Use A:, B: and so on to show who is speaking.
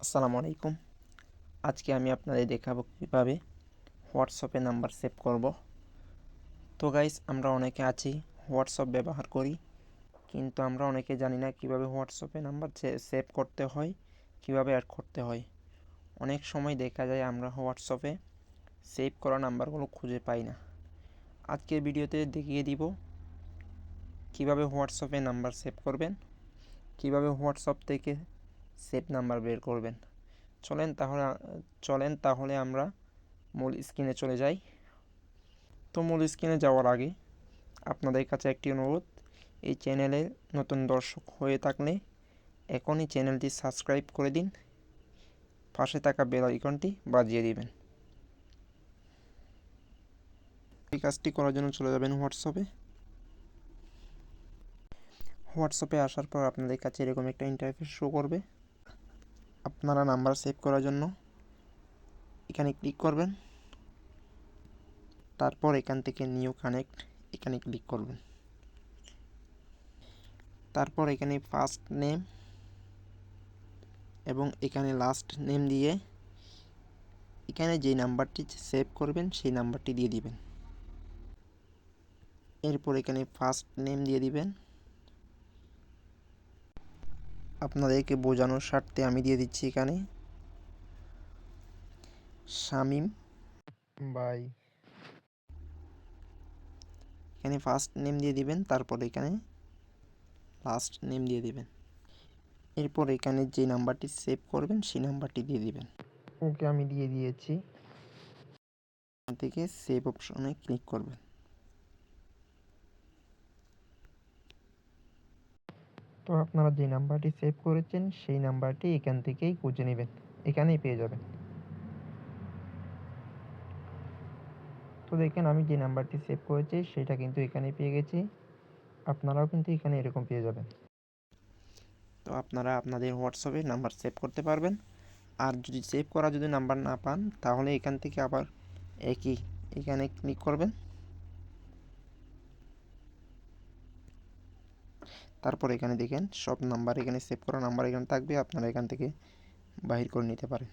A: আসসালামু আলাইকুম। আজকে আমি আপনাদের দেখাবো কীভাবে হোয়াটসঅ্যাপে নাম্বার সেভ করব। তো গাইস, আমরা অনেকে আছি হোয়াটসঅ্যাপ ব্যবহার করি, কিন্তু আমরা অনেকে জানি না কীভাবে হোয়াটসঅ্যাপে নাম্বার সেভ করতে হয়, কীভাবে অ্যাড করতে হয়। অনেক সময় দেখা যায় আমরা হোয়াটসঅ্যাপে সেভ করা নাম্বারগুলো খুঁজে পাই না। আজকের ভিডিওতে দেখিয়ে দিব কীভাবে হোয়াটসঅ্যাপে নাম্বার সেভ করবেন, কীভাবে হোয়াটসঅ্যাপ থেকে সেভ নাম্বার বের করবেন। চলেন তাহলে আমরা মূল স্ক্রিনে চলে যাই। তো মূল স্ক্রিনে যাওয়ার আগে আপনাদের কাছে একটি অনুরোধ, এই চ্যানেলে নতুন দর্শক হয়ে থাকলে এখনই চ্যানেলটি সাবস্ক্রাইব করে দিন, পাশে থাকা বেল আইকনটি বাজিয়ে দিবেন। এই কাজটি করার জন্য চলে যাবেন হোয়াটসঅ্যাপে আসার পর আপনাদের কাছে এরকম একটা ইন্টারফেস শো করবে। আপনারা নাম্বার সেভ করার জন্য এখানে ক্লিক করবেন, তারপর এখান থেকে নিউ কানেক্ট এখানে ক্লিক করবেন। তারপর এখানে ফার্স্ট নেম এবং এখানে লাস্ট নেম দিয়ে এখানে যে নাম্বারটি সেভ করবেন সেই নাম্বারটি দিয়ে দিবেন। এরপর এখানে ফার্স্ট নেম দিয়ে দিবেন। আপনাদেরকে বোঝানোর স্বার্থে আমি দিয়ে দিচ্ছি এখানে শামীম ভাই। এখানে ফার্স্ট নেম দিয়ে দিবেন, তারপর এখানে লাস্ট নেম দিয়ে দিবেন। এরপর এখানে যে নাম্বারটি সেভ করবেন সেই নাম্বারটি দিয়ে দিবেন। ওকে, আমি দিয়ে দিয়েছি। এখান থেকে সেভ অপশনে ক্লিক করবেন। তো আপনারা যে নাম্বারটি সেভ করেছেন সেই নাম্বারটি এখান থেকেই খুঁজে নেবেন, এখানেই পেয়ে যাবেন। তো দেখেন, আমি যে নাম্বারটি সেভ করেছি সেটা কিন্তু এখানেই পেয়ে গেছি। আপনারাও কিন্তু এখানে এরকম পেয়ে যাবেন। তো আপনারা আপনাদের হোয়াটসঅ্যাপে নাম্বার সেভ করতে পারবেন। আর যদি সেভ করা নাম্বার না পান, তাহলে এখান থেকে আবার এখানে ক্লিক করবেন। তারপর এখানে দেখেন সব নাম্বার, এখানে সেভ করা নাম্বার এখানে থাকবে, আপনারা এখান থেকে বাহির করে নিতে পারেন।